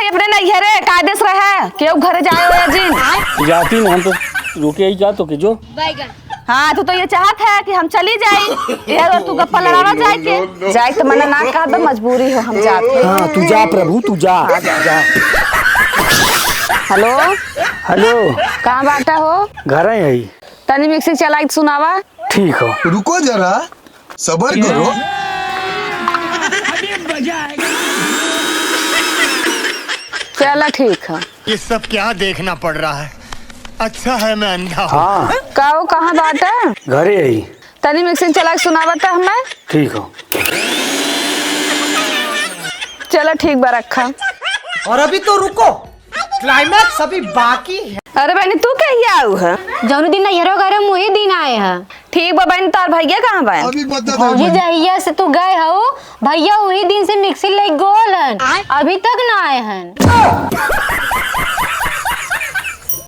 भाई अपने नैहरे कायदेस रहे केहू घरे जाए हो जिन जाती नहीं हम तो रुके ही जा तो के जो हाँ तो ये चाहत है कि हम चली जाई यार तू गप्पा लड़ावा जाए के जाए तो मना ना कहा तो मजबूरी हो हम जाते। हाँ तू जा प्रभु तू जा जा। हेलो हेलो कहाँ बाटा हो? घर है यही। तनी मिक्सी चलाई सुनावा। ठीक हो रुको जरा सबर करो। चला ठीक है। ये सब क्या देखना पड़ रहा है? अच्छा है मैं अंधा हूँ। हाँ काओ कहाँ बाटा? घरे यही। तनी मिक्सी चला सुनावा था हमें। ठीक हो चलो ठीक बा रखा। और अभी तो रुको क्लाइमैक्स अभी बाकी है। अरे बहनी तू कहिया आऊ है? जौन दिन नैहरो घरे मुही दिन आए हैं। ठीक बा बहनी तार भैया कहाँ बा? अभी बता भौजी जहिया से तू गए हो भैया वही दिन से मिक्सी ले गोल हन अभी तक ना आए हैं।